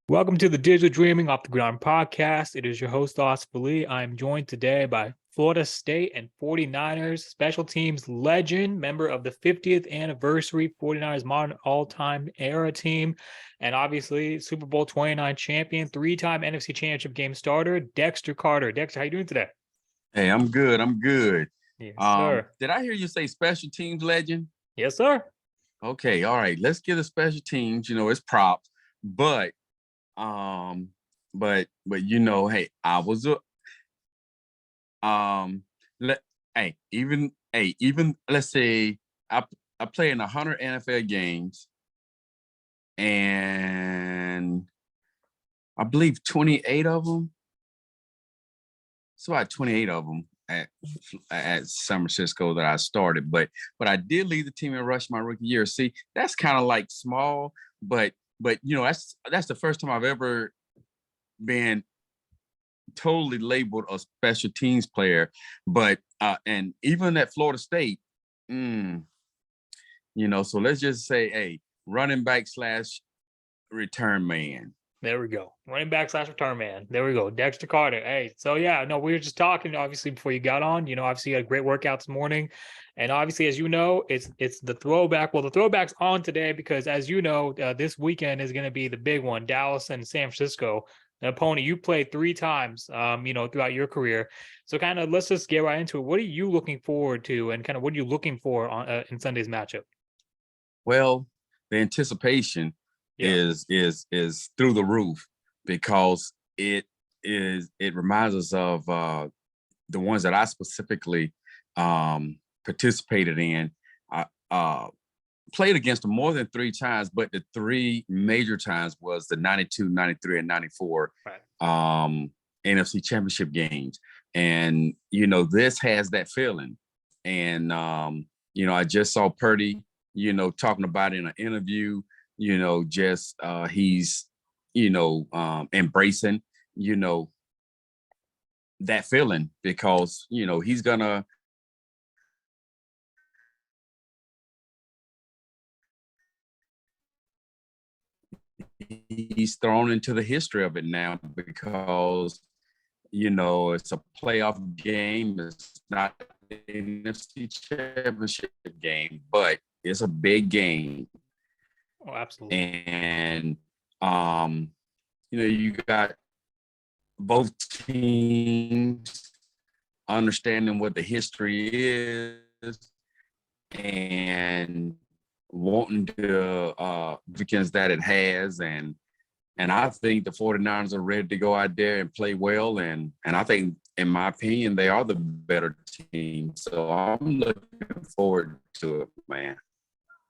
Welcome to the Digital Dreaming Off the Ground podcast. It is your host, Oscar Lee. I am joined today by Florida State and 49ers special teams legend, member of the 50th anniversary 49ers modern all-time era team, and obviously Super Bowl 29 champion, three-time NFC Championship game starter, Dexter Carter. Dexter, how you doing today? Hey, I'm good. Yes, sir. Did I hear you say special teams legend? Yes, sir. Okay, all right. Let's get a special teams. It's props, but hey, I was a let even let's say I play in 100 NFL games, and I believe 28 of them. It's about 28 of them at San Francisco that I started, but I did lead the team in rush my rookie year. See, that's kind of like small, but that's the first time I've ever been totally labeled a special teams player. But and even at Florida State, so let's just say, hey, running back / return man. There we go. Running back / return man. There we go. Dexter Carter. Hey, so yeah, no, we were just talking obviously before you got on. Obviously you had a great workout this morning. And obviously, as you know, it's the throwback. Well, the throwback's on today because, as you know, this weekend is going to be the big one, Dallas and San Francisco. An opponent you played three times, throughout your career. So kind of let's just get right into it. What are you looking forward to, and kind of what are you looking for on in Sunday's matchup? Well, the anticipation is through the roof because it reminds us of the ones that I specifically participated in. I played against them more than three times, but the three major times was the 92, 93, and 94 NFC Championship games. And, this has that feeling. And, I just saw Purdy, talking about it in an interview, he's, embracing, that feeling because, he's gonna he's thrown into the history of it now because, it's a playoff game. It's not the NFC Championship game, but it's a big game. Oh, absolutely. And, you got both teams understanding what the history is and wanting to because that it has. And I think the 49ers are ready to go out there and play well. And I think, in my opinion, they are the better team. So I'm looking forward to it, man.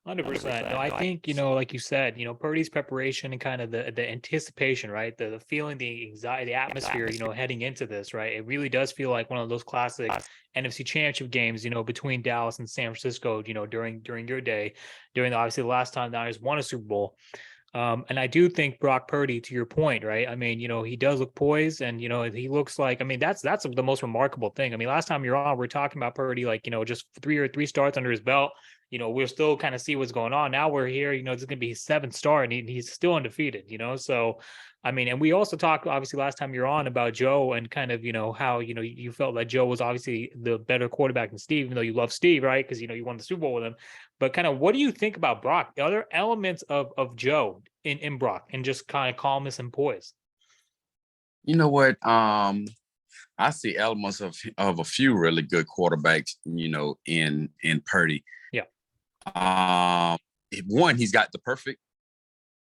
100%. No, I think, like you said, Purdy's preparation and kind of the anticipation, right? The feeling, the anxiety, the atmosphere, heading into this, right? It really does feel like one of those classic NFC Championship games, between Dallas and San Francisco, during your day, obviously the last time the Niners won a Super Bowl. And I do think Brock Purdy, to your point, right? I mean, he does look poised and, he looks like, that's the most remarkable thing. I mean, last time you're on, we're talking about Purdy, like, just three starts under his belt. We're still kind of see what's going on. Now we're here, this is going to be his seventh start and he's still undefeated, so, I mean, and we also talked obviously last time you're on about Joe and kind of, how, you felt that Joe was obviously the better quarterback than Steve, even though you love Steve, right? Because, you won the Super Bowl with him, but kind of what do you think about Brock? Are there elements of Joe in Brock and just kind of calmness and poise? You know what? I see elements of a few really good quarterbacks, in Purdy. Yeah. One, he's got the perfect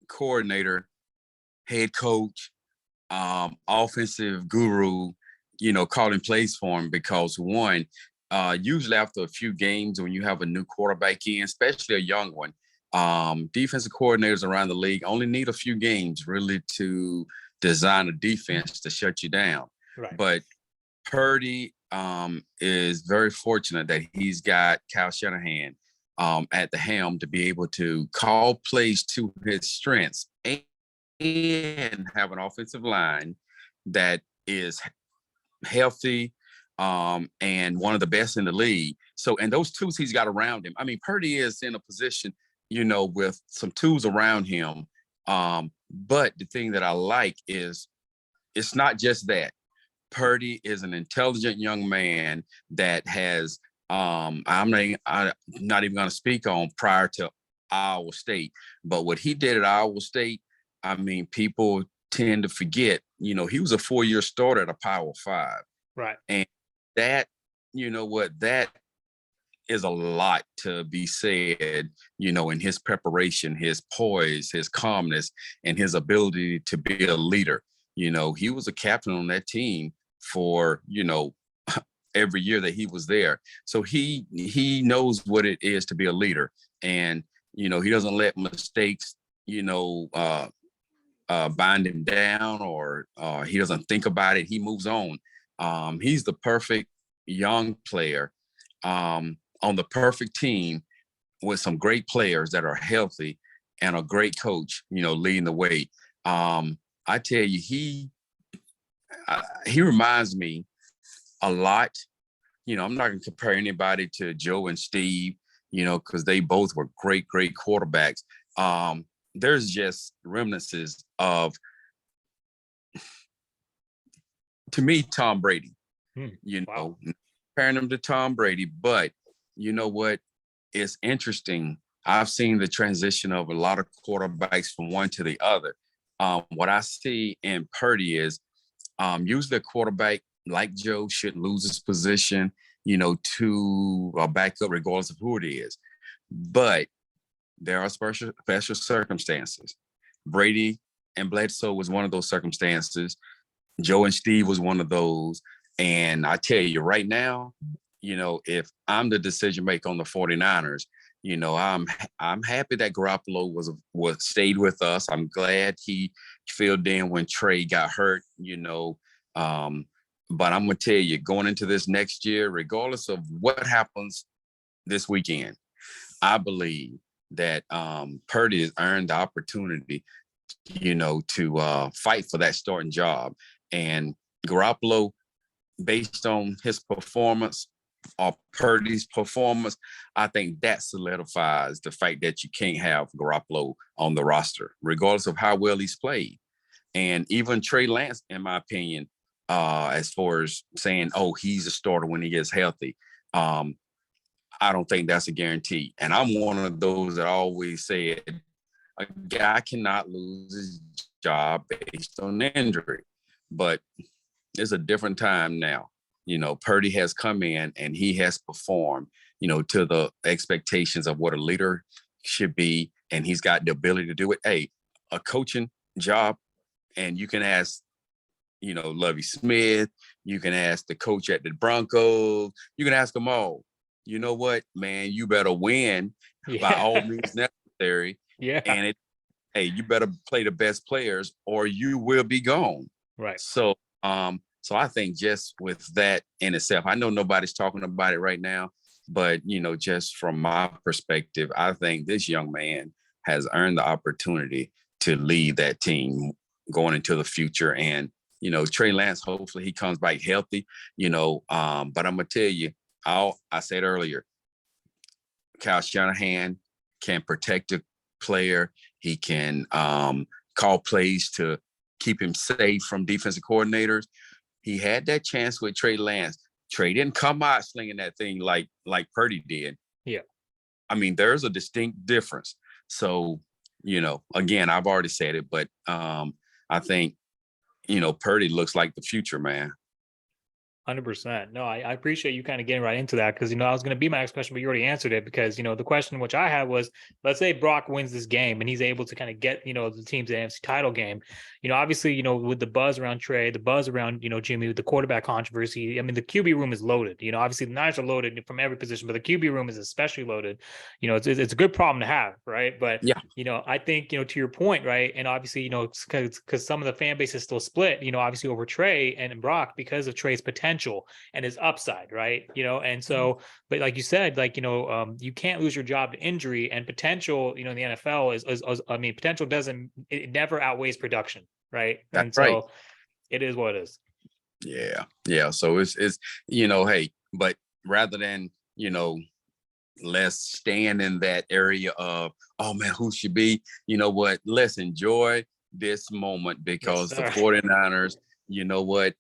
coordinator, head coach, offensive guru, calling plays for him because one, usually after a few games when you have a new quarterback in, especially a young one, defensive coordinators around the league only need a few games really to design a defense to shut you down. Right. But Purdy is very fortunate that he's got Kyle Shanahan at the helm to be able to call plays to his strengths and have an offensive line that is healthy and one of the best in the league. So, and those tools he's got around him. I mean, Purdy is in a position, with some tools around him But the thing that I like is it's not just that. Purdy is an intelligent young man that has I'm not even going to speak on prior to Iowa State, but what he did at Iowa State, I mean, people tend to forget, you know, he was a 4-year starter at a Power 5. Right. And that, you know what, that is a lot to be said, you know, in his preparation, his poise, his calmness, and his ability to be a leader. You know, he was a captain on that team for, you know, every year that he was there. So he knows what it is to be a leader. And, you know, he doesn't let mistakes, you know, bind him down, or he doesn't think about it. He moves on. He's the perfect young player on the perfect team with some great players that are healthy and a great coach, you know, leading the way. I tell you, he reminds me a lot. You know, I'm not going to compare anybody to Joe and Steve, you know, because they both were great, great quarterbacks. There's just remnants of, to me, Tom Brady. You know, Wow. comparing him to Tom Brady, but you know what? It's interesting. I've seen the transition of a lot of quarterbacks from one to the other. What I see in Purdy is usually a quarterback like Joe should lose his position, you know, to a backup regardless of who it is. But there are special circumstances. Brady and Bledsoe was one of those circumstances. Joe and Steve was one of those. And I tell you right now, you know, if I'm the decision maker on the 49ers, you know, I'm happy that Garoppolo was stayed with us. I'm glad he filled in when Trey got hurt, you know. But I'm gonna tell you, going into this next year, regardless of what happens this weekend, I believe that Purdy has earned the opportunity, you know, to fight for that starting job. And Garoppolo, based on his performance or Purdy's performance, I think that solidifies the fact that you can't have Garoppolo on the roster, regardless of how well he's played. And even Trey Lance, in my opinion, as far as saying, oh, he's a starter when he gets healthy, I don't think that's a guarantee. And I'm one of those that always said a guy cannot lose his job based on injury. But it's a different time now. You know, Purdy has come in and he has performed, you know, to the expectations of what a leader should be. And he's got the ability to do it. Hey, a coaching job, and you can ask, you know, Lovie Smith, you can ask the coach at the Broncos, you can ask them all. You know what, man, you better win by all means necessary. Yeah. And hey, you better play the best players or you will be gone. Right. So I think just with that in itself, I know nobody's talking about it right now, but, you know, just from my perspective, I think this young man has earned the opportunity to lead that team going into the future. And, you know, Trey Lance, hopefully he comes back healthy, you know, but I'm going to tell you, I said earlier, Kyle Shanahan can protect a player. He can call plays to keep him safe from defensive coordinators. He had that chance with Trey Lance. Trey didn't come out slinging that thing like Purdy did. Yeah. I mean, there's a distinct difference. So, you know, again, I've already said it, but I think, you know, Purdy looks like the future, man. 100%. No, I appreciate you kind of getting right into that because, you know, I was going to be my next question, but you already answered it because, you know, the question which I had was, let's say Brock wins this game and he's able to kind of get, you know, the team's NFC title game. You know, obviously, you know, with the buzz around Trey, the buzz around, you know, Jimmy, with the quarterback controversy, I mean, the QB room is loaded. You know, obviously the Niners are loaded from every position, but the QB room is especially loaded. You know, it's a good problem to have, right? But, yeah, you know, I think, you know, to your point, right? And obviously, you know, because some of the fan base is still split, you know, obviously over Trey and Brock because of Trey's potential and his upside, right? You know, and so, but like you said, like, you know, you can't lose your job to injury, and potential, you know, in the NFL is I mean, potential it never outweighs production, right? that's And so right. it is what it is. Yeah. So it's, you know, hey, but rather than, you know, let's stand in that area of, oh man, who should be, you know what, let's enjoy this moment Yes, because the sir. 49ers, you know what,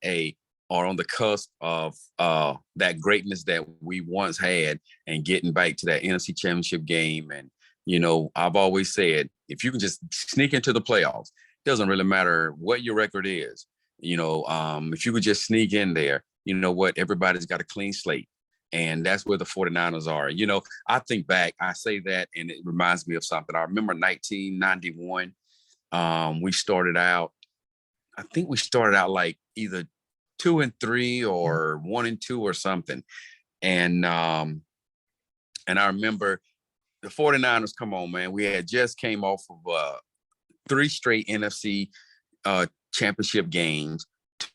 are on the cusp of that greatness that we once had and getting back to that NFC Championship game. And, you know, I've always said, if you can just sneak into the playoffs, doesn't really matter what your record is. You know, if you could just sneak in there, you know what, everybody's got a clean slate. And that's where the 49ers are. You know, I think back, I say that, and it reminds me of something. I remember 1991. We started out, I think we started out like either 2-3 or 1-2 or something. And I remember the 49ers, come on, man. We had just came off of 3 straight NFC championship games,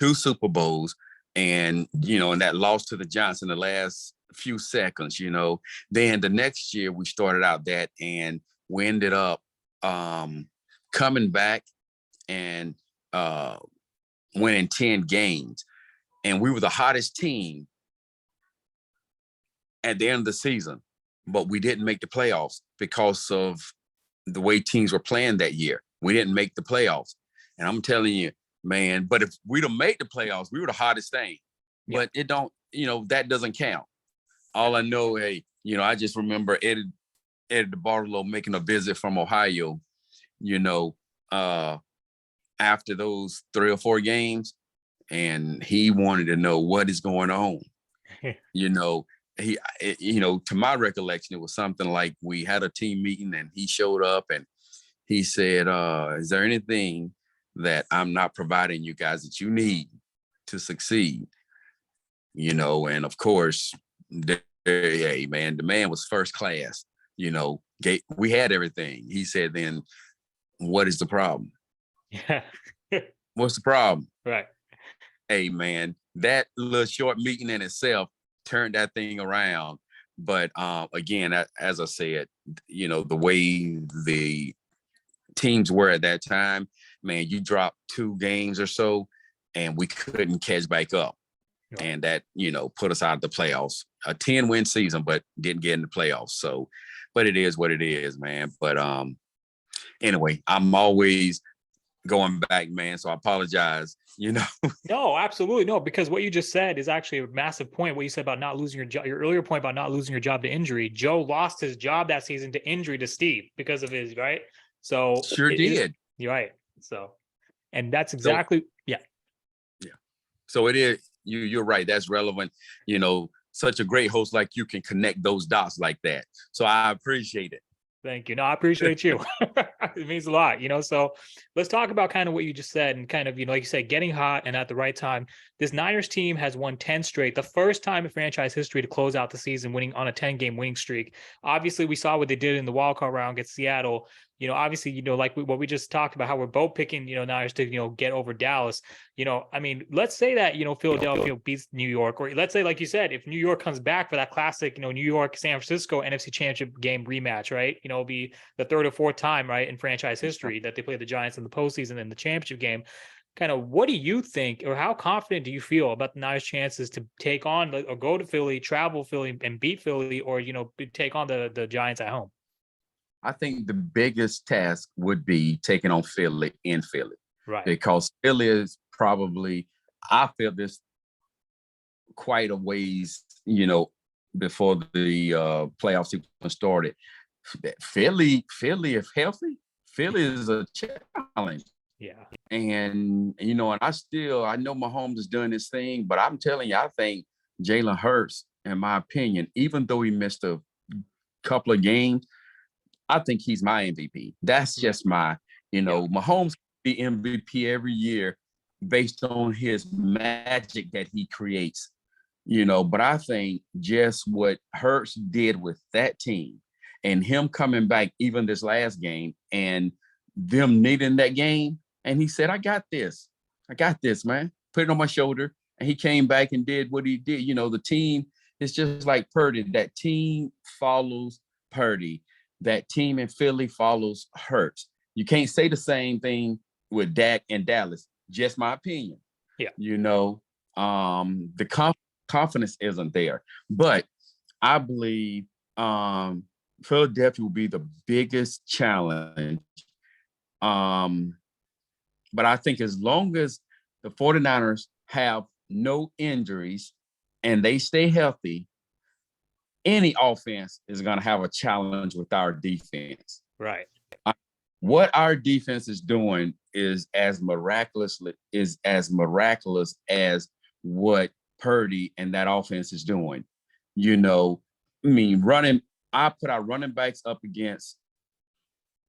2 Super Bowls, and, you know, and that loss to the Giants in the last few seconds, you know. Then the next year we started out that, and we ended up coming back and winning 10 games. And we were the hottest team at the end of the season, but we didn't make the playoffs because of the way teams were playing that year. We didn't make the playoffs. And I'm telling you, man, but if we'd have made the playoffs, we were the hottest thing. Yeah. But it don't, you know, that doesn't count. All I know, hey, you know, I just remember Eddie DeBartolo making a visit from Ohio, you know, after those 3 or 4 games, and he wanted to know what is going on. You know, you know, to my recollection, it was something like we had a team meeting and he showed up and he said, is there anything that I'm not providing you guys that you need to succeed? You know, and of course, hey, man, the man was first class. You know, we had everything. He said, then what is the problem? Yeah. What's the problem? Right. Hey, man, that little short meeting in itself turned that thing around. But again, as I said, you know, the way the teams were at that time, man, you dropped 2 games or so and we couldn't catch back up. Right. And that, you know, put us out of the playoffs. A 10-win season, but didn't get in the playoffs. So, but it is what it is, man. But anyway, I'm always going back, man. So I apologize, you know. No, absolutely no, because what you just said is actually a massive point. What you said about not losing your job, your earlier point about not losing your job to injury. Joe lost his job that season to injury to Steve because of his, right? So Sure did. You're right. So, and that's exactly, yeah. So it is, you're right. That's relevant. You know, such a great host like you can connect those dots like that. So I appreciate it. Thank you. No, I appreciate you. It means a lot, you know. So let's talk about kind of what you just said and kind of, you know, like you said, getting hot and at the right time. This Niners team has won 10 straight, the first time in franchise history to close out the season winning on a 10-game winning streak. Obviously, we saw what they did in the wildcard round against Seattle. You know, obviously, you know, like what we just talked about, how we're both picking, you know, Niners to, you know, get over Dallas. You know, I mean, let's say that, you know, Philadelphia beats New York, or let's say, like you said, if New York comes back for that classic, you know, New York, San Francisco NFC Championship game rematch, right? You know, it'll be the 3rd or 4th time, right, in franchise history that they play the Giants in the postseason and the championship game. Kind of, what do you think, or how confident do you feel about the Niners' chances to take on or go to Philly, travel Philly, and beat Philly, or, you know, take on the Giants at home? I think the biggest task would be taking on Philly in Philly. Right. Because Philly is probably, I feel this quite a ways, you know, before the playoffs even started. Philly, if healthy, Philly is a challenge. Yeah. And, you know, and I know Mahomes is doing this thing, but I'm telling you, I think Jalen Hurts, in my opinion, even though he missed a couple of games, I think he's my MVP. That's just my, you know, Mahomes be MVP every year based on his magic that he creates, you know, but I think just what Hurts did with that team and him coming back even this last game and them needing that game. And he said, I got this, man. Put it on my shoulder. And he came back and did what he did. You know, the team is just like Purdy. That team follows Purdy. That team in Philly follows Hurts. You can't say the same thing with Dak and Dallas. Just my opinion. Yeah. You know, the confidence isn't there. But I believe Philadelphia will be the biggest challenge. But I think as long as the 49ers have no injuries and they stay healthy, any offense is going to have a challenge with our defense. Right. What our defense is doing is as miraculous as what Purdy and that offense is doing. You know, I mean, I put our running backs up against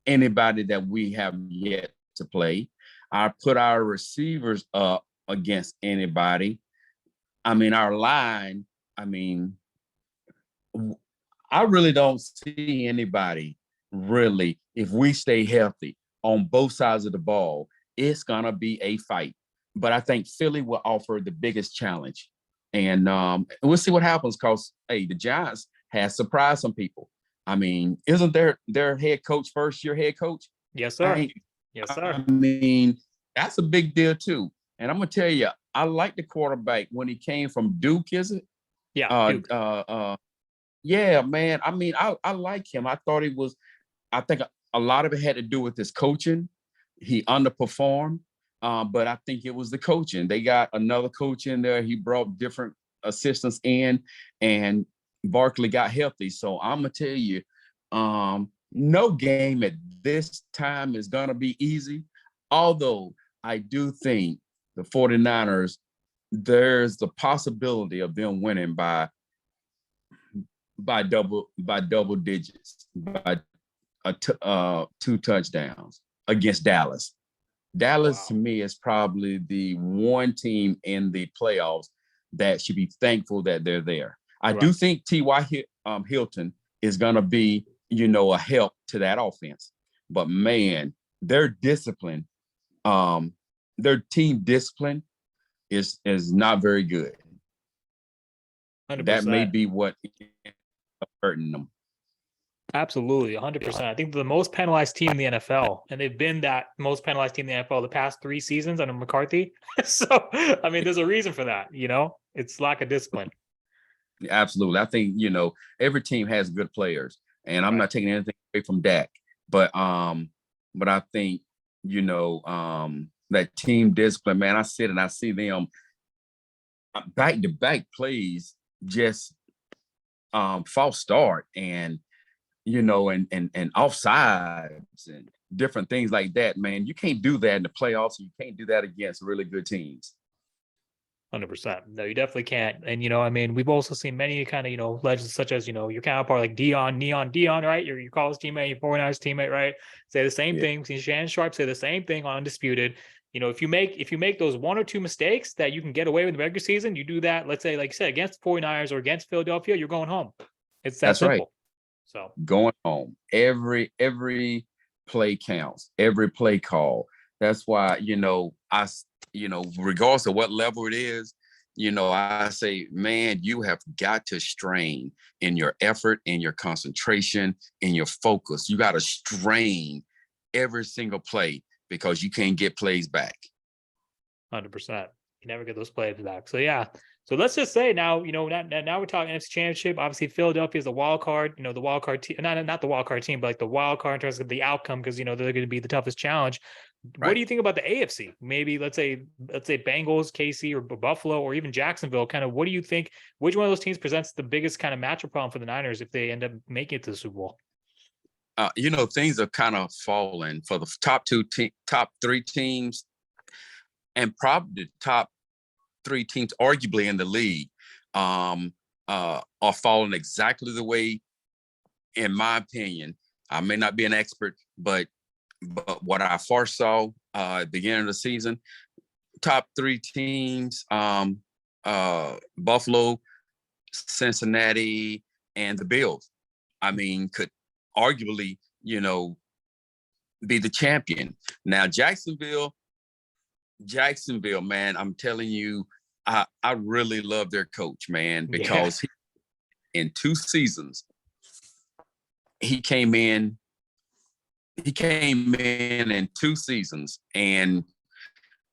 anybody that we have yet to play. I put our receivers up against anybody. I mean, our line, I mean, I really don't see anybody really, if we stay healthy on both sides of the ball, it's going to be a fight. But I think Philly will offer the biggest challenge. And we'll see what happens because, hey, the Giants has surprised some people. I mean, isn't their head coach first-year head coach? Yes, sir. Yes, sir. I mean, that's a big deal, too. And I'm going to tell you, I like the quarterback when he came from Duke, is it? Yeah, Duke. Yeah, man. I mean, I like him. I think a lot of it had to do with his coaching. He underperformed, but I think it was the coaching. They got another coach in there. He brought different assistants in, and Barkley got healthy. So I'm going to tell you, no game at this time is going to be easy. Although I do think the 49ers, there's the possibility of them winning by double digits, by 2 touchdowns against Dallas. Dallas, to me, is probably the one team in the playoffs that should be thankful that they're there. I do think T.Y. Hilton is going to be, a help to that offense. But, man, their discipline, their team discipline is not very good. 100%. That may be what is hurting them. Absolutely, 100%. I think they're the most penalized team in the NFL, and they've been that most penalized team in the NFL the past 3 seasons under McCarthy. So, I mean, there's a reason for that, It's lack of discipline. Absolutely. I think, every team has good players, and I'm not taking anything away from Dak. But I think, that team discipline, man, I sit and I see them back-to-back plays, just false start and and offsides and different things like that, man. You can't do that in the playoffs. You can't do that against really good teams. 100%. No, you definitely can't. And, I mean, we've also seen many kind of, legends such as, your counterpart like Neon, right? Your college teammate, your 49ers teammate, right? Say the same thing. See Shannon Sharp say the same thing on Undisputed. If you make those 1 or 2 mistakes that you can get away with in the regular season, you do that, let's say, like you said, against the 49ers or against Philadelphia, you're going home. It's that simple. Right. So going home, every play counts, every play call. That's why, regardless of what level it is, I say, man, you have got to strain in your effort, in your concentration, in your focus. You got to strain every single play because you can't get plays back. 100%. You never get those plays back. So, yeah. So let's just say now, now we're talking NFC Championship. Obviously, Philadelphia is the wild card. The wild card team, not the wild card team, but like the wild card in terms of the outcome, because they're going to be the toughest challenge. Right. What do you think about the AFC? Maybe let's say Bengals, KC, or Buffalo, or even Jacksonville. Kind of, what do you think? Which one of those teams presents the biggest kind of matchup problem for the Niners if they end up making it to the Super Bowl? Things are kind of falling for the top 3 teams, and probably the top 3 teams, arguably in the league, are falling exactly the way, in my opinion. I may not be an expert, but what I foresaw at the beginning of the season, top 3 teams, Buffalo, Cincinnati, and the Bills, I mean, could arguably, be the champion. Now, Jacksonville, man, I'm telling you, I really love their coach, man, because in 2 seasons, he came in in 2 seasons and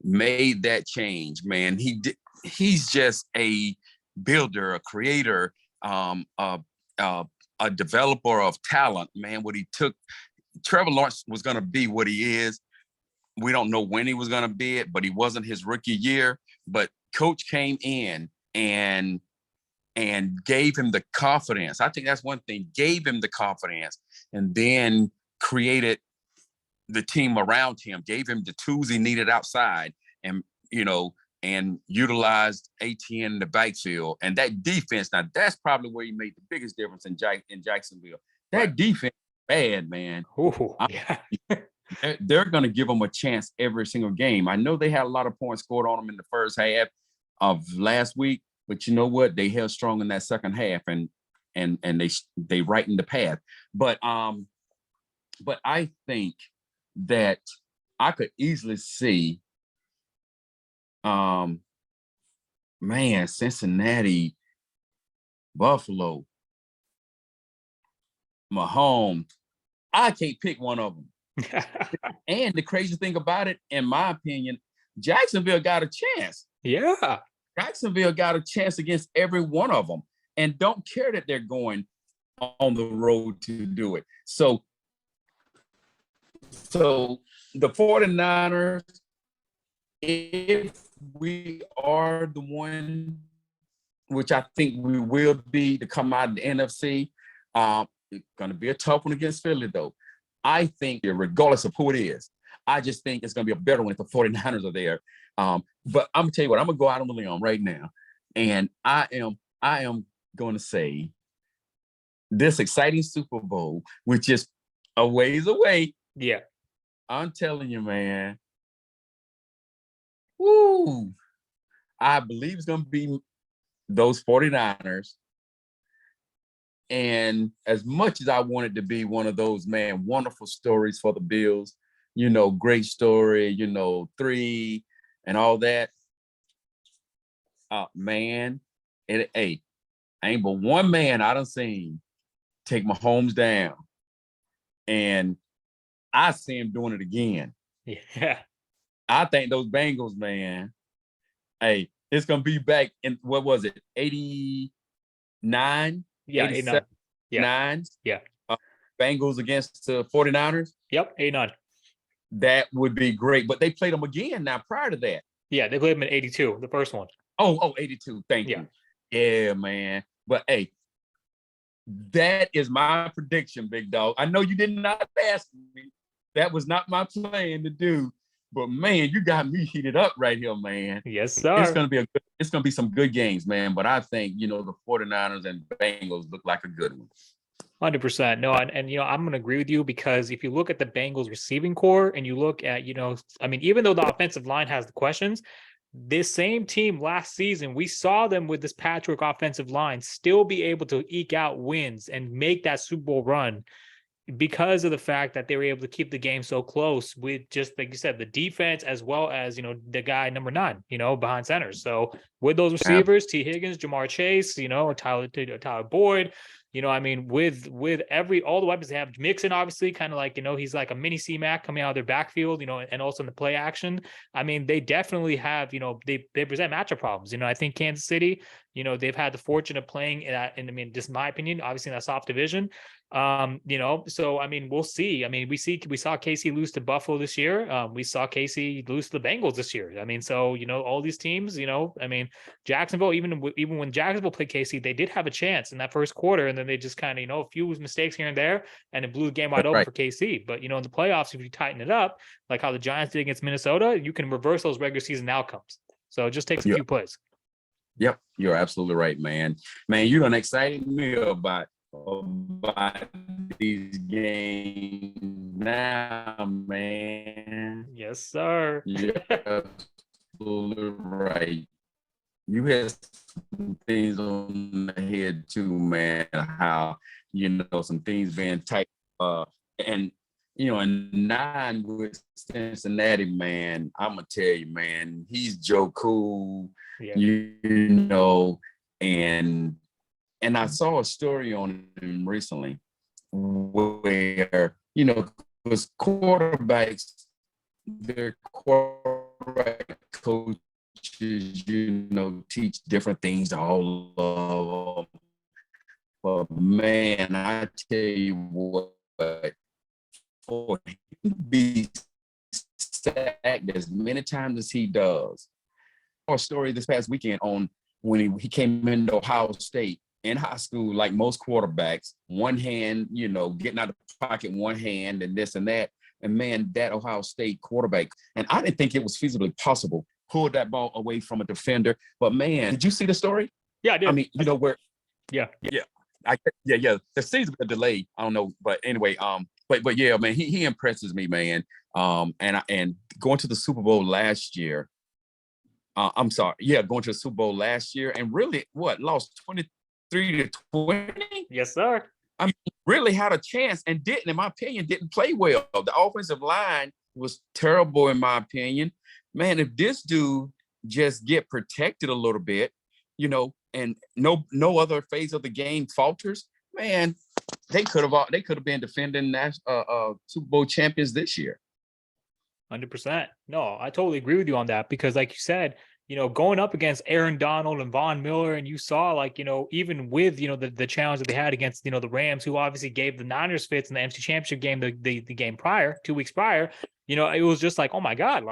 made that change, man. He's just a builder, a creator, a developer of talent, man. What he took, Trevor Lawrence was going to be what he is. we don't know when he was going to be it, but he wasn't his rookie year. But coach came in and gave him the confidence. I think that's one thing, gave him the confidence, and then created the team around him, gave him the tools he needed outside, and, and utilized ATN in the backfield. And that defense, now that's probably where he made the biggest difference in Jacksonville. That defense, bad, man. Ooh, yeah. They're going to give them a chance every single game. I know they had a lot of points scored on them in the first half of last week, but you know what? They held strong in that second half, and they rightened the path. But I think that I could easily see, Cincinnati, Buffalo, Mahomes. I can't pick one of them. And the crazy thing about it, in my opinion, Jacksonville got a chance. Yeah. Jacksonville got a chance against every one of them, and don't care that they're going on the road to do it. So the 49ers, if we are the one, which I think we will be, to come out of the NFC, it's going to be a tough one against Philly, though. I think, regardless of who it is, I just think it's going to be a better one if the 49ers are there. But I'm going to tell you what, I'm going to go out on the limb right now. And I am going to say this exciting Super Bowl, which is a ways away. Yeah. I'm telling you, man. Woo. I believe it's going to be those 49ers. And as much as I wanted to be one of those, man, wonderful stories for the Bills, great story, 3 and all that. Man, I ain't but one man I done seen take Mahomes down. And I see him doing it again. Yeah. I think those Bengals, man, it's going to be back in, what was it, 89? Yeah, 87, 9. Yeah. Bengals against the 49ers. Yep, 89. That would be great. But they played them again now prior to that. Yeah, they played them in 82, the first one. Oh, 82. Thank you. Yeah, man. But, that is my prediction, big dog. I know you did not ask me. That was not my plan to do. But, man, you got me heated up right here, man. Yes, sir. It's going to be some good games, man. But I think, the 49ers and Bengals look like a good one. 100%. No, and I'm going to agree with you, because if you look at the Bengals receiving core and you look at, even though the offensive line has the questions, this same team last season, we saw them with this patchwork offensive line still be able to eke out wins and make that Super Bowl run, because of the fact that they were able to keep the game so close with, just like you said, the defense, as well as, the guy number 9, behind center. So with those receivers, T. Higgins, Jamar Chase, Tyler Boyd, with all the weapons they have, Mixon, obviously, kind of like, he's like a mini C-Mac coming out of their backfield, and also in the play action. I mean, they definitely have, they present matchup problems. I think Kansas City, they've had the fortune of playing in just my opinion, obviously in that soft division. So we'll see. We saw KC lose to Buffalo this year. We saw KC lose to the Bengals this year. So all these teams, Jacksonville, even when Jacksonville played KC, they did have a chance in that first quarter, and then they just kind of, a few mistakes here and there, and it blew the game wide open for KC. But in the playoffs, if you tighten it up, like how the Giants did against Minnesota, you can reverse those regular season outcomes. So it just takes a few plays. Yep, you're absolutely right, man. Man, you done excited me about these games now, man. Yes, sir. You're absolutely right. You had some things on the head too, man. How, some things being tight. And 9 with Cincinnati, man, I'm going to tell you, man, he's Joe Cool, and I saw a story on him recently where, because quarterbacks, their quarterback coaches, teach different things to all of them. But, man, I tell you what, for him to be sacked as many times as he does. A story this past weekend on when he came into Ohio State in high school, like most quarterbacks, one hand, getting out of the pocket, one hand, and this and that. And man, that Ohio State quarterback, and I didn't think it was feasibly possible, pulled that ball away from a defender. But man, did you see the story? Yeah, I did. I mean, where? Yeah. Yeah. There seems to be a delay. I don't know, but anyway, but yeah, man, he impresses me, man. And going to the Super Bowl last year. Going to the Super Bowl last year, and really, lost 23-20? Yes, sir. I mean, really had a chance and didn't, in my opinion, didn't play well. The offensive line was terrible, in my opinion. Man, if this dude just get protected a little bit, and no other phase of the game falters, man, they could have been defending Super Bowl champions this year. 100%. No, I totally agree with you on that, because like you said, going up against Aaron Donald and Von Miller, and you saw even with, the challenge that they had against, the Rams, who obviously gave the Niners fits in the NFC Championship game, the game prior, 2 weeks prior, it was just like, oh my God,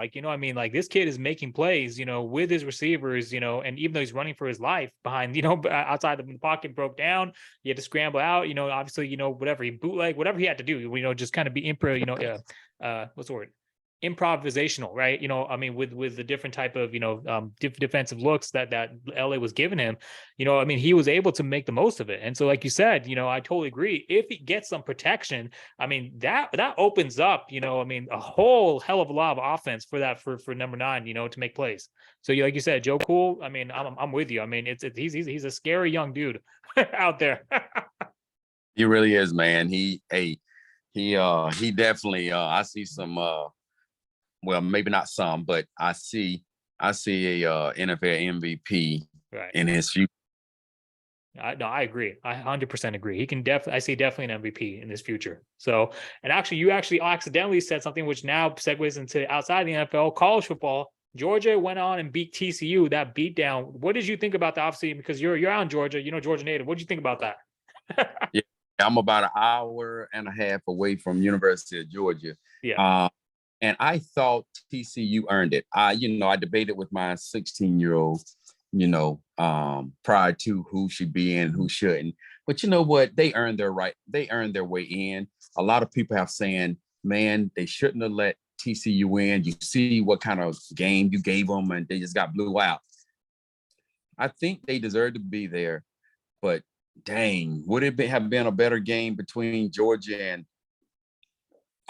this kid is making plays, with his receivers, and even though he's running for his life behind, outside the pocket broke down, he had to scramble out, obviously, whatever he bootleg, whatever he had to do, just kind of be what's the word? Improvisational, right? With the different type of defensive looks that LA was giving him, he was able to make the most of it. And so, like you said, I totally agree. If he gets some protection, that opens up, a whole hell of a lot of offense for number 9, to make plays. So, like you said, Joe Cool. I'm with you. He's a scary young dude out there. He really is, man. He definitely. I see some. Well, maybe not some, but I see a NFL MVP in his future. I agree. I 100% agree. He can I see definitely an MVP in his future. So, and actually, you accidentally said something which now segues into outside the NFL, college football. Georgia went on and beat TCU. That beatdown. What did you think about that? Obviously, because you're out in Georgia, Georgia native. What did you think about that? Yeah, I'm about an hour and a half away from University of Georgia. Yeah. And I thought TCU earned it. I debated with my 16-year-old, prior to who should be in, who shouldn't. But you know what? They earned their right. They earned their way in. A lot of people have saying, man, they shouldn't have let TCU in. You see what kind of game you gave them, and they just got blew out. I think they deserve to be there. But dang, would it have been a better game between Georgia and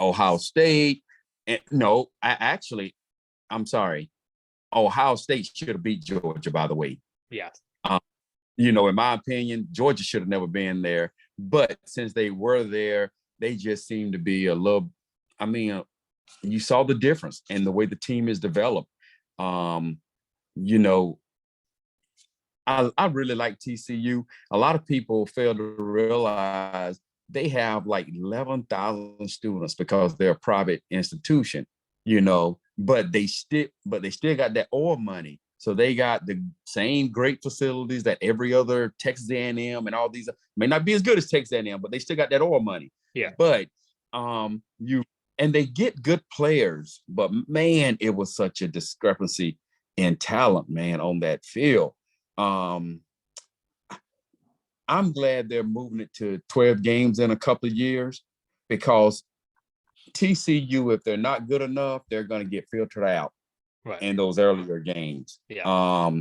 Ohio State? And no, I'm sorry. Ohio State should have beat Georgia, by the way. Yeah. In my opinion, Georgia should have never been there. But since they were there, they just seem to be a little, you saw the difference in the way the team is developed. I really like TCU. A lot of people fail to realize they have like 11,000 students because they're a private institution, but they still got that oil money. So they got the same great facilities that every other Texas A&M and all these may not be as good as Texas A&M, but they still got that oil money. Yeah. But and they get good players, but man, it was such a discrepancy in talent, man, on that field. I'm glad they're moving it to 12 games in a couple of years, because TCU, if they're not good enough, they're going to get filtered out in those earlier games. Yeah.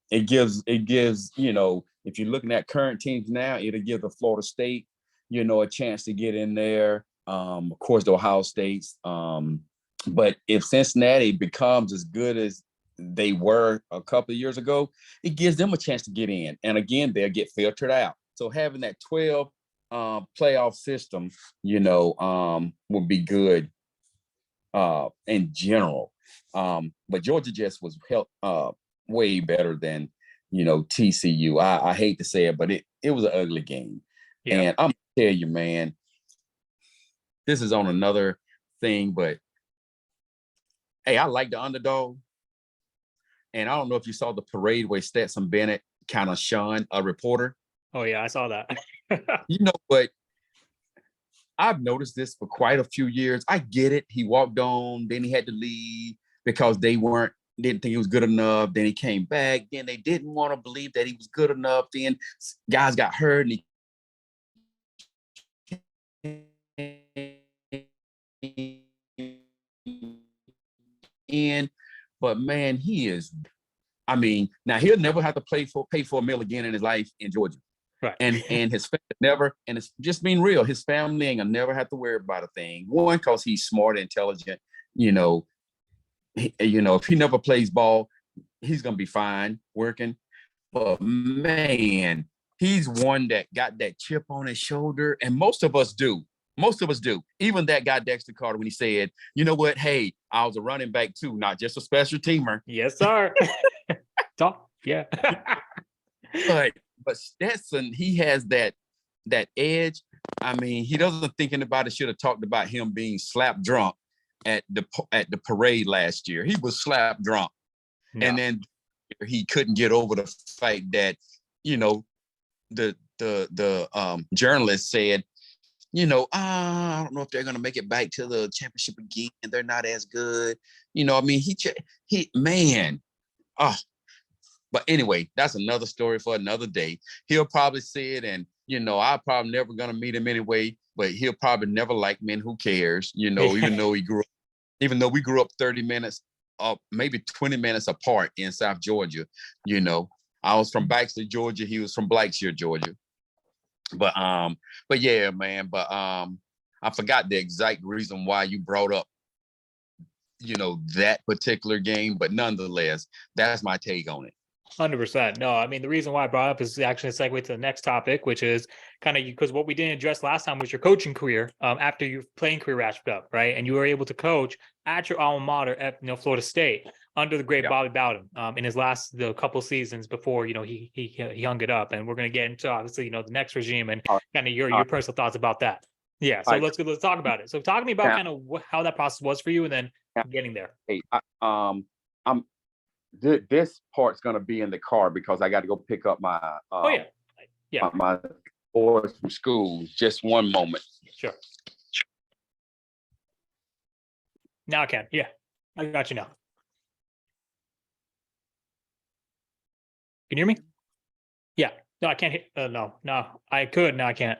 It gives, if you're looking at current teams now, it'll give the Florida State, a chance to get in there. Of course, the Ohio States. But if Cincinnati becomes as good as they were a couple of years ago, it gives them a chance to get in. And again, they'll get filtered out. So having that 12 playoff system, would be good in general. But Georgia just was way better than, TCU. I hate to say it, but it was an ugly game. Yeah. And I'm gonna tell you, man, this is on another thing, but hey, I like the underdog. And I don't know if you saw the parade where Stetson Bennett kind of shunned a reporter. Oh, yeah, I saw that. But I've noticed this for quite a few years. I get it. He walked on, then he had to leave because didn't think he was good enough. Then he came back. Then they didn't want to believe that he was good enough. Then guys got hurt and he in. But man, he is. I mean, now he'll never have to pay for a meal again in his life in Georgia. Right. And his family never, and it's just being real, his family ain't gonna never have to worry about a thing. One, because he's smart, intelligent, if he never plays ball, he's gonna be fine working. But man, he's one that got that chip on his shoulder, and most of us do. Even that guy Dexter Carter, when he said, "You know what? Hey, I was a running back too, not just a special teamer." Yes, sir. Talk. Yeah. But Stetson, he has that edge. I mean, he doesn't think anybody should have talked about him being slap drunk at the parade last year. He was slap drunk, and then he couldn't get over the fact that the journalist said, I don't know if they're gonna make it back to the championship again. They're not as good. I mean, he man. But anyway, that's another story for another day. He'll probably say it, and I'm probably never gonna meet him anyway. But he'll probably never like me, and who cares? Even though we grew up 30 minutes, maybe 20 minutes apart in South Georgia. I was from Baxter, Georgia. He was from Blackshear, Georgia. But yeah, man. But I forgot the exact reason why you brought up, that particular game. But nonetheless, that's my take on it. 100%. No, I mean, the reason why I brought up is actually a segue to the next topic, which is kind of because what we didn't address last time was your coaching career after your playing career wrapped up, right? And you were able to coach at your alma mater at Florida State under the great Bobby Bowden in his the couple seasons before he hung it up. And we're going to get into obviously the next regime and kind of your personal thoughts about that. Yeah, so let's talk about it. So talk to me about kind of how that process was for you, and then getting there. Hey, this part's gonna be in the car because I got to go pick up my my boys from school. Just one moment. Sure. Now I can. Yeah, I got you now. Can you hear me? Yeah. No, I can't hear. No, I could. Now I can't.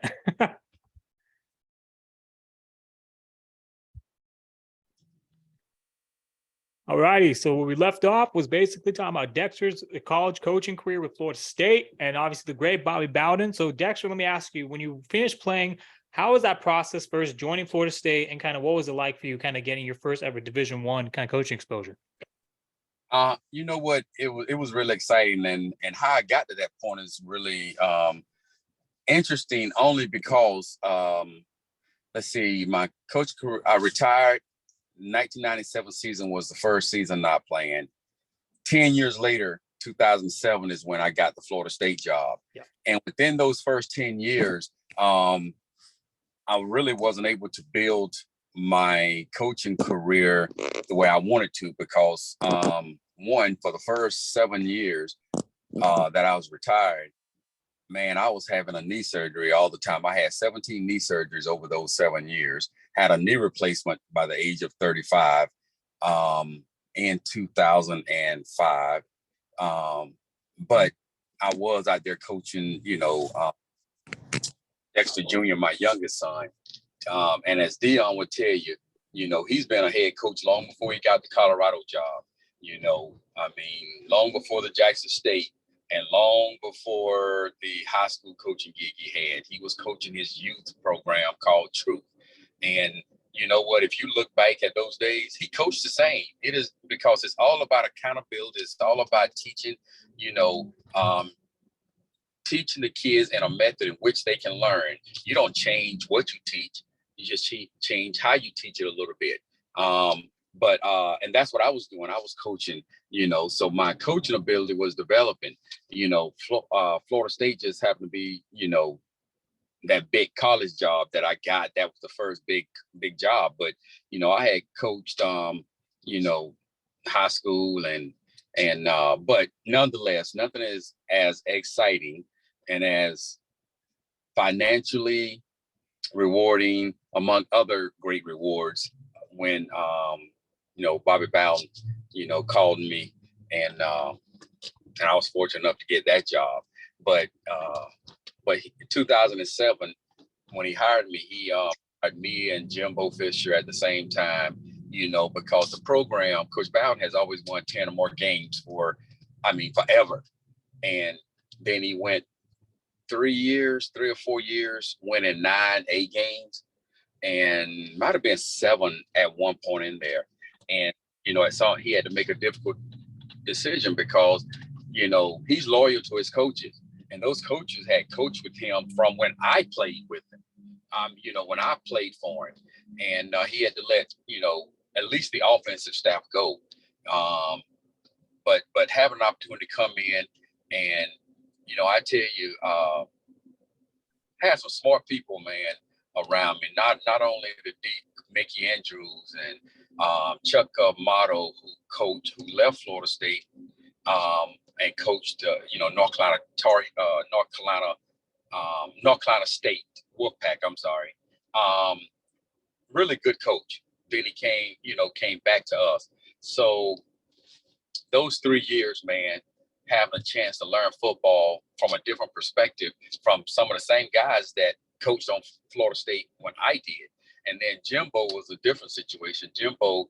All righty. So where we left off was basically talking about Dexter's college coaching career with Florida State and obviously the great Bobby Bowden. So Dexter, let me ask you, when you finished playing, how was that process first joining Florida State, and kind of what was it like for you kind of getting your first ever Division I kind of coaching exposure? You know what? It was really exciting, and how I got to that point is really interesting only because let's see, my coach career, I retired. 1997 season was the first season not playing. 10 years later, 2007 is when I got the Florida State job. Yeah. And within those first 10 years, I really wasn't able to build my coaching career the way I wanted to because one, for the first 7 years that I was retired, man, I was having a knee surgery all the time. I had 17 knee surgeries over those 7 years, had a knee replacement by the age of 35 in 2005. But I was out there coaching, Dexter Jr., my youngest son. And as Dion would tell you, he's been a head coach long before he got the Colorado job. Long before the Jackson State and long before the high school coaching gig he had. He was coaching his youth program called Truth. And you know what? If you look back at those days, he coached the same. It is because it's all about accountability. It's all about teaching, teaching the kids in a method in which they can learn. You don't change what you teach. You just change how you teach it a little bit. And that's what I was doing. I was coaching, so my coaching ability was developing. Florida State just happened to be, that big college job that I got. That was the first big job. But, I had coached, high school but nonetheless, nothing is as exciting and as financially rewarding among other great rewards, when Bobby Bowden, called me, and I was fortunate enough to get that job. But in 2007, when he hired me, he hired me and Jimbo Fisher at the same time, because the program, Coach Bowden has always won 10 or more games forever. And then he went 3 or 4 years, winning 9, 8 games, and might have been 7 at one point in there. And, he had to make a difficult decision because, he's loyal to his coaches. And those coaches had coached with him from when I played with him, when I played for him. And he had to let, at least the offensive staff go. But having an opportunity to come in and, I tell you, had some smart people, man, around me. Not only the deep Mickey Andrews and Chuck Motto, who left Florida State and coached, North Carolina State Wolfpack. I'm sorry, really good coach. Then he came back to us. So those 3 years, man, having a chance to learn football from a different perspective from some of the same guys that coached on Florida State when I did. And then Jimbo was a different situation. Jimbo,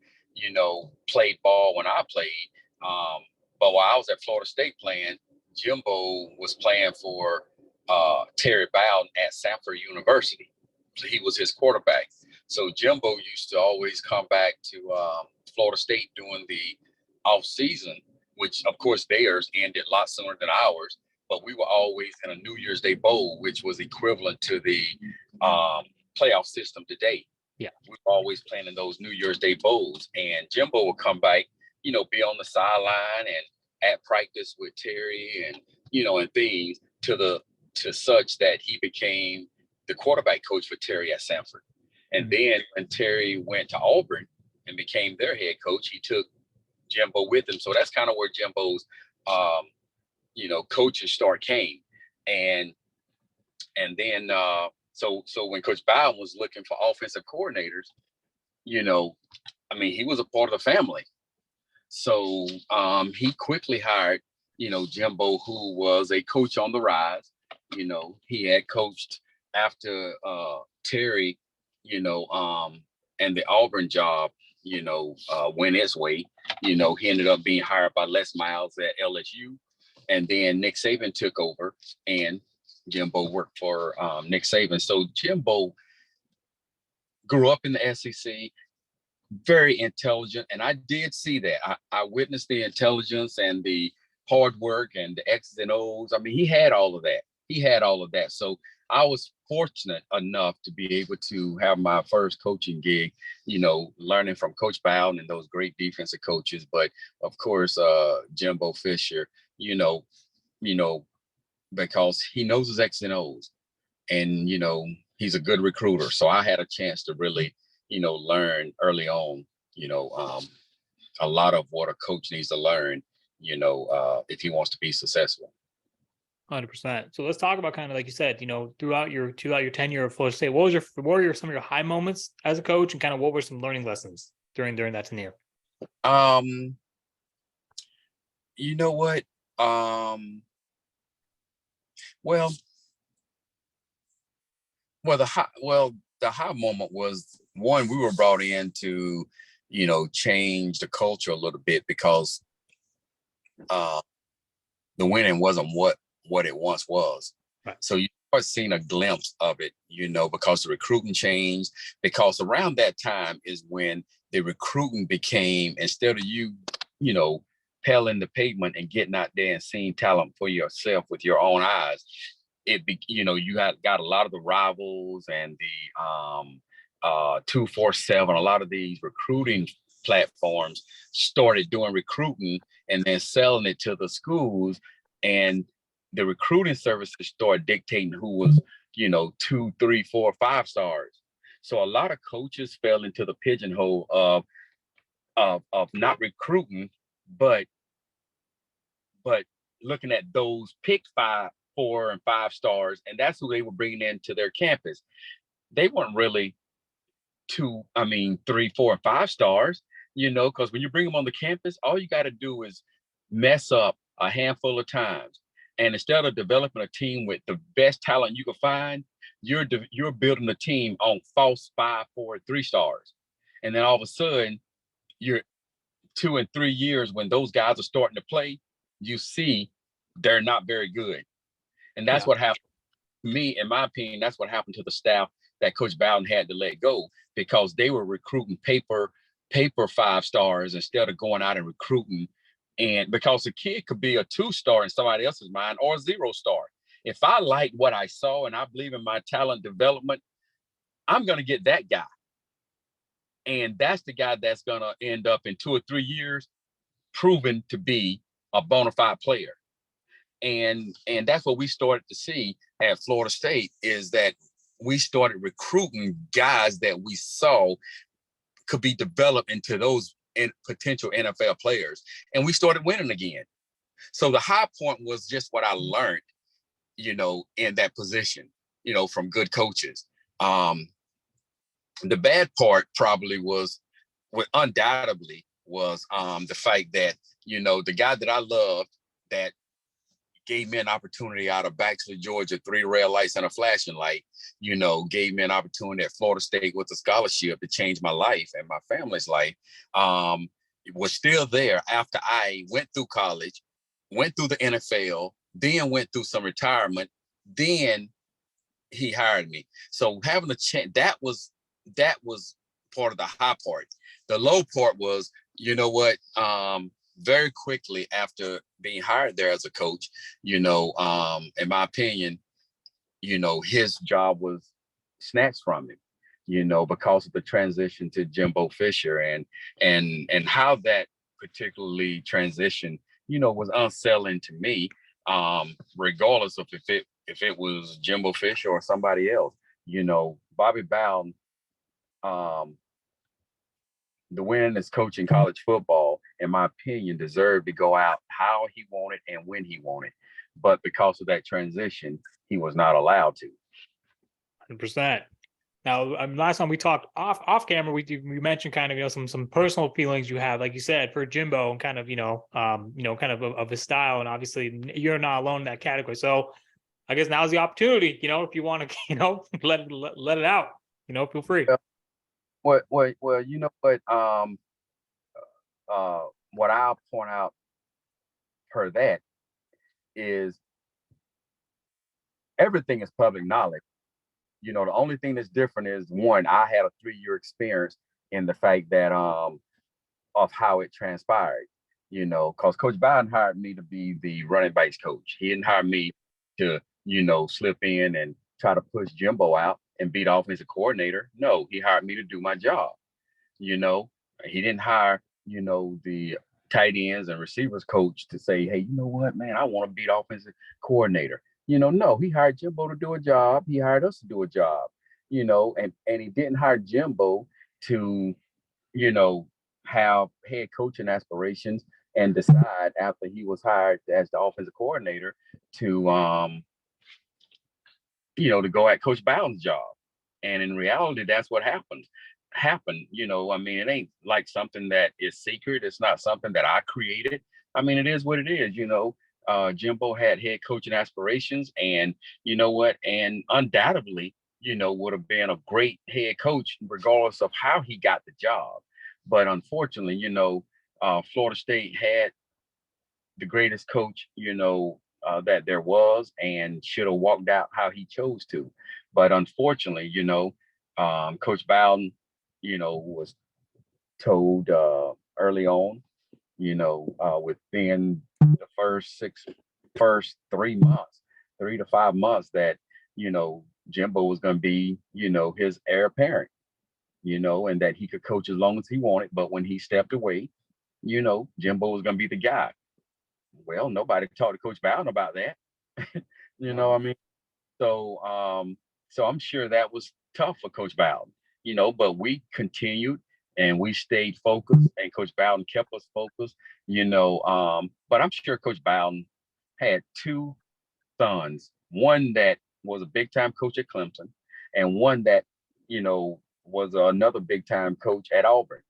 played ball when I played. But while I was at Florida State playing, Jimbo was playing for Terry Bowden at Samford University. So he was his quarterback. So Jimbo used to always come back to Florida State during the off season, which of course theirs ended a lot sooner than ours. But we were always in a New Year's Day Bowl, which was equivalent to the playoff system today. Yeah, we were always playing in those New Year's Day Bowls, and Jimbo would come back, be on the sideline and at practice with Terry and and things to such that he became the quarterback coach for Terry at Samford. And then when Terry went to Auburn and became their head coach, he took Jimbo with him. So that's kind of where Jimbo's coaching start came. And then so when Coach Bowden was looking for offensive coordinators, he was a part of the family. So he quickly hired, Jimbo, who was a coach on the rise. He had coached after Terry, and the Auburn job, went its way. He ended up being hired by Les Miles at LSU. And then Nick Saban took over and Jimbo worked for Nick Saban. So Jimbo grew up in the SEC, very intelligent. And I did see that. I witnessed the intelligence and the hard work and the X's and O's. He had all of that. So I was fortunate enough to be able to have my first coaching gig, learning from Coach Bowden and those great defensive coaches. But of course, Jimbo Fisher, because he knows his X's and O's, and, he's a good recruiter. So I had a chance to really, learn early on, a lot of what a coach needs to learn, if he wants to be successful. 100%. So let's talk about kind of, like you said, throughout your tenure at Florida State, what were some of your high moments as a coach, and kind of what were some learning lessons during that tenure? You know what? The high moment was one, we were brought in to, change the culture a little bit, because the winning wasn't what it once was. Right. So you start seeing a glimpse of it, because the recruiting changed, because around that time is when the recruiting became, instead of you peddling the pavement and getting out there and seeing talent for yourself with your own eyes, you got a lot of the Rivals and the 247, a lot of these recruiting platforms started doing recruiting and then selling it to the schools, and the recruiting services started dictating who was 2, 3, 4, 5 stars. So a lot of coaches fell into the pigeonhole of not recruiting, but looking at those picked 5, 4, and 5 stars, and that's who they were bringing into their campus. They weren't really 3, 4, and 5 stars, because when you bring them on the campus, all you got to do is mess up a handful of times. And instead of developing a team with the best talent you can find, you're building a team on false 5, 4, 3 stars. And then all of a sudden, you're 2 and 3 years when those guys are starting to play, you see they're not very good. And that's what happened to me, in my opinion. That's what happened to the staff that Coach Bowden had to let go, because they were recruiting paper 5 stars instead of going out and recruiting. And because a kid could be a 2-star in somebody else's mind, or a 0-star. If I like what I saw and I believe in my talent development, I'm going to get that guy. And that's the guy that's going to end up in 2 or 3 years proven to be a bona fide player. And that's what we started to see at Florida State, is that we started recruiting guys that we saw could be developed into those potential NFL players. And we started winning again. So the high point was just what I learned, in that position, from good coaches. The bad part probably was, undoubtedly, was the fact that, the guy that I loved that gave me an opportunity out of Baxter, Georgia, 3 red lights and a flashing light, gave me an opportunity at Florida State with a scholarship to change my life and my family's life, was still there after I went through college, went through the NFL, then went through some retirement, then he hired me. So having a chance, that was part of the high part. The low part was, very quickly after being hired there as a coach, in my opinion, his job was snatched from him, because of the transition to Jimbo Fisher, and how that particularly transition, was unsettling to me, regardless of if it was Jimbo Fisher or somebody else. Bobby Bowden, the winningest coach in college football, in my opinion, deserved to go out how he wanted and when he wanted. But because of that transition, he was not allowed to. 100%. Now, last time we talked off camera, we mentioned kind of some personal feelings you have, like you said, for Jimbo, and kind of kind of his style, and obviously you're not alone in that category. So I guess now's the opportunity. If you want to let it out, feel free. Well, you know what? What I'll point out per that is everything is public knowledge. The only thing that's different is, one, I had a 3-year experience in the fact that of how it transpired. Because Coach Biden hired me to be the running backs coach. He didn't hire me to, slip in and try to push Jimbo out and be the offensive coordinator. No, he hired me to do my job. He didn't hire, the tight ends and receivers coach to say, hey, you know what, man, I want to be the offensive coordinator. No, he hired Jimbo to do a job. He hired us to do a job, and he didn't hire Jimbo to, have head coaching aspirations and decide after he was hired as the offensive coordinator to, to go at Coach Bowden's job. And in reality, that's what happened. It ain't like something that is secret. It's not something that I created. It is what it is. Jimbo had head coaching aspirations, and and undoubtedly, would have been a great head coach regardless of how he got the job. But unfortunately, Florida State had the greatest coach, that there was, and should have walked out how he chose to. But unfortunately, Coach Bowden, was told early on, within the first 3 months, 3 to 5 months, that, Jimbo was going to be, his heir apparent, and that he could coach as long as he wanted. But when he stepped away, Jimbo was going to be the guy. Well, nobody talked to Coach Bowden about that. So I'm sure that was tough for Coach Bowden, but we continued and we stayed focused, and Coach Bowden kept us focused, but I'm sure Coach Bowden had 2 sons, one that was a big time coach at Clemson, and one that, was another big time coach at Auburn.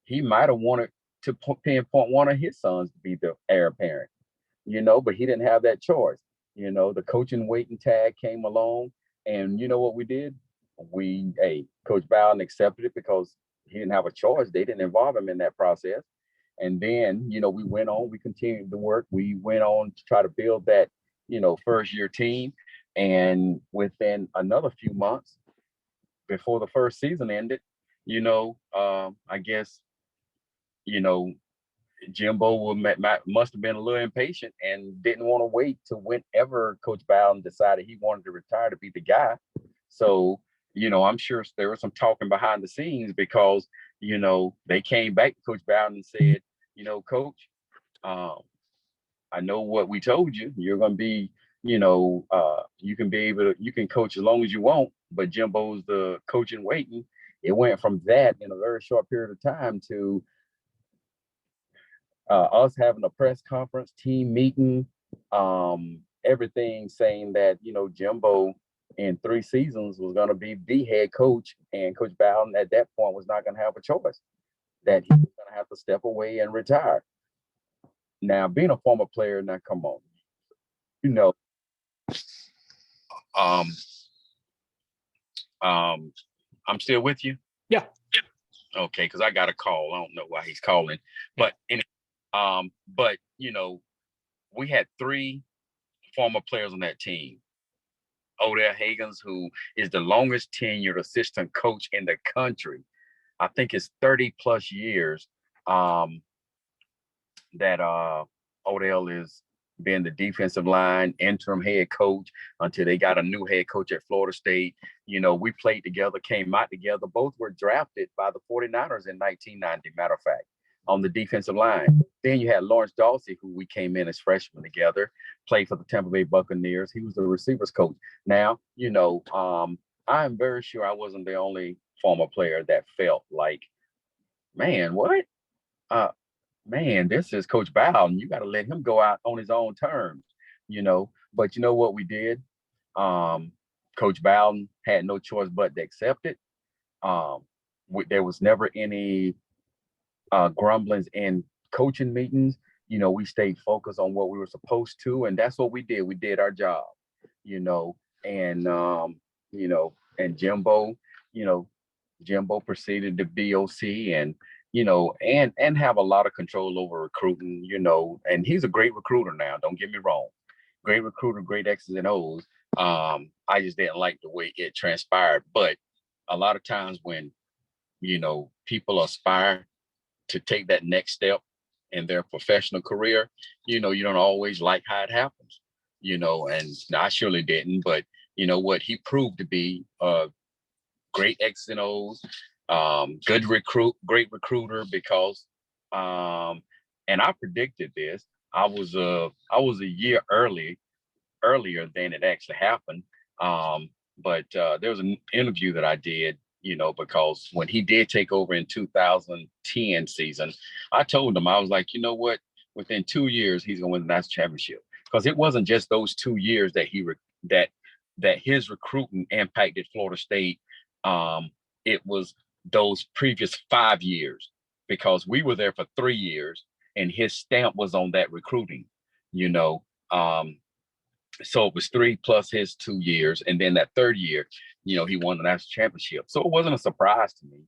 He might have wanted to pinpoint one of his sons to be the heir apparent, but he didn't have that choice. The coaching waiting tag came along, and you know what we did? Coach Bowden accepted it because he didn't have a choice. They didn't involve him in that process. And then, we went on, we continued to work. We went on to try to build that, first year team. And within another few months before the first season ended, I guess, Jimbo must have been a little impatient and didn't want to wait to whenever Coach Bowden decided he wanted to retire to be the guy. So, I'm sure there was some talking behind the scenes because, they came back to Coach Bowden and said, Coach, I know what we told you. You're going to be, you can coach as long as you want, but Jimbo's the coach in waiting. It went from that in a very short period of time to us having a press conference, team meeting, everything saying that, Jimbo in 3 seasons was going to be the head coach, and Coach Bowden at that point was not going to have a choice, that he was going to have to step away and retire. Now, being a former player, now come on, I'm still with you. Yeah. Okay, because I got a call. I don't know why he's calling, but we had 3 former players on that team. Odell Hagens, who is the longest tenured assistant coach in the country. I think it's 30 plus years that Odell is being the defensive line interim head coach until they got a new head coach at Florida State. We played together, came out together. Both were drafted by the 49ers in 1990, matter of fact, on the defensive line. Then you had Lawrence Dawsey, who we came in as freshmen together, played for the Tampa Bay Buccaneers. He was the receivers coach. Now, I'm very sure I wasn't the only former player that felt like, man, what? Man, this is Coach Bowden. You got to let him go out on his own terms, But you know what we did? Coach Bowden had no choice but to accept it. There was never any grumblings in coaching meetings. We stayed focused on what we were supposed to, and that's what we did. We did our job, and Jimbo, Jimbo proceeded to BOC and, and have a lot of control over recruiting, and he's a great recruiter now. Don't get me wrong. Great recruiter, great X's and O's. I just didn't like the way it transpired. But a lot of times when, people aspire to take that next step in their professional career, you don't always like how it happens, and I surely didn't. But you know what? He proved to be a great X's and O's, great recruiter because, and I predicted this. I was a year earlier than it actually happened. But there was an interview that I did, because when he did take over in 2010 season, I told him, I was like, you know what, within 2 years, he's going to win the national championship. Because it wasn't just those 2 years that that his recruiting impacted Florida State. It was those previous 5 years, because we were there for 3 years and his stamp was on that recruiting, so it was 3 plus his 2 years. And then that 3rd year, he won the national championship. So it wasn't a surprise to me.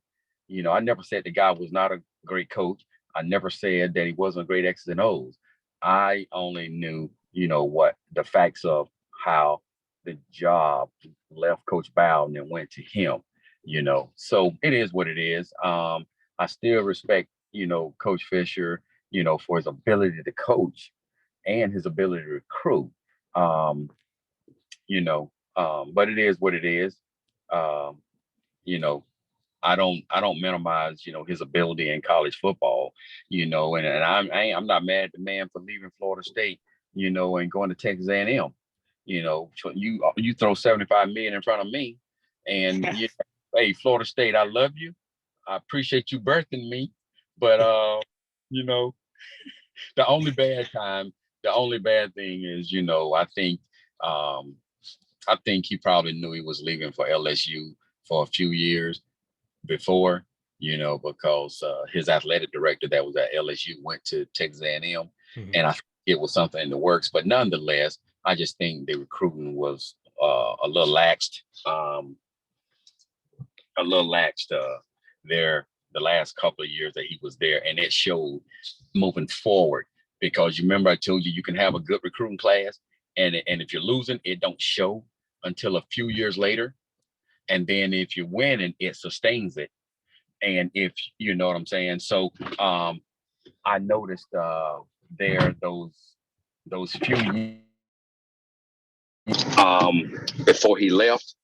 I never said the guy was not a great coach. I never said that he wasn't a great X's and O's. I only knew, what the facts of how the job left Coach Bowden and went to him, So it is what it is. I still respect, Coach Fisher, for his ability to coach and his ability to recruit. But it is what it is. I don't minimize, his ability in college football, and I'm not mad at the man for leaving Florida State, and going to Texas A&M. You throw $75 million in front of me, and hey, Florida State, I love you. I appreciate you birthing me, but the only bad thing is, I think he probably knew he was leaving for LSU for a few years, before, you know, because his athletic director that was at LSU went to Texas A&M, and I think it was something in the works. But nonetheless, I just think the recruiting was a little laxed. There the last couple of years that he was there, and it showed moving forward. Because you remember I told you you can have a good recruiting class, and if you're losing, it don't show until a few years later. And then if you're winning, it sustains it. And if you know what I'm saying. So I noticed there those few years before he left,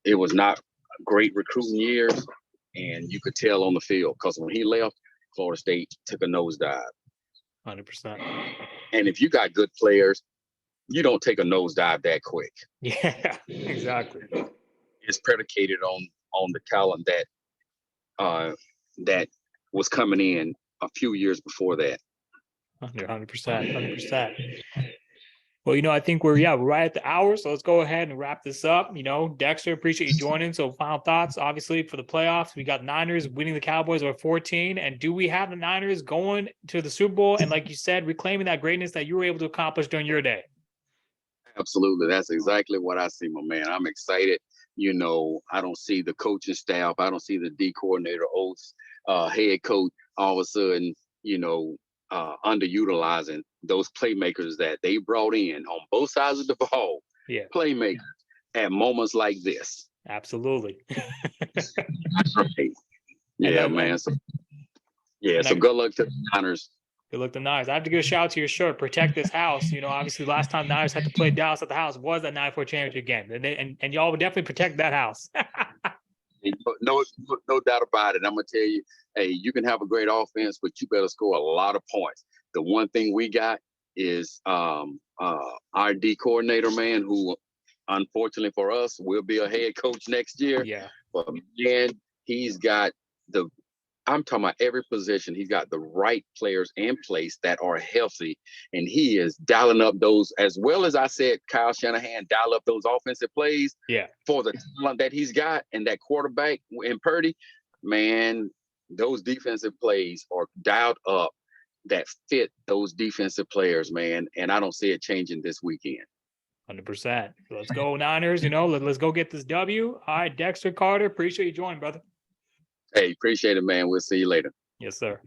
it was not great recruiting years, and you could tell on the field because when he left, Florida State took a nosedive. 100%. And if you got good players, you don't take a nosedive that quick. Yeah, exactly. It's predicated on the talent that was coming in a few years before that. 100%. Well, you know, I think we're right at the hour, so let's go ahead and wrap this up. You know, Dexter, appreciate you joining. So final thoughts, obviously, for the playoffs. We got Niners winning the Cowboys over 14. And do we have the Niners going to the Super Bowl? And like you said, reclaiming that greatness that you were able to accomplish during your day. Absolutely. That's exactly what I see, my man. I'm excited. You know, I don't see the coaching staff. I don't see the D coordinator, Oates, head coach, all of a sudden, you know, underutilizing those playmakers that they brought in on both sides of the ball. Yeah. Playmakers at moments like this. Absolutely. That's right. Yeah, man. So good luck to the Niners. Good luck to the Niners. I have to give a shout out to your shirt, Protect This House. You know, obviously the last time the Niners had to play Dallas at the house was that 94 championship game. And y'all would definitely protect that house. No doubt about it. I'm gonna tell you, hey, you can have a great offense, but you better score a lot of points. The one thing we got is our D coordinator, man, who unfortunately for us will be a head coach next year. Yeah. But man, he's got I'm talking about every position. He's got the right players in place that are healthy, and he is dialing up those, as well as I said, Kyle Shanahan dial up those offensive plays for the talent that he's got, and that quarterback in Purdy, man, those defensive plays are dialed up that fit those defensive players, man, and I don't see it changing this weekend. 100%. Let's go Niners. You know, let's go get this W. All right, Dexter Carter, appreciate you joining, brother. Hey, appreciate it, man. We'll see you later. Yes, sir.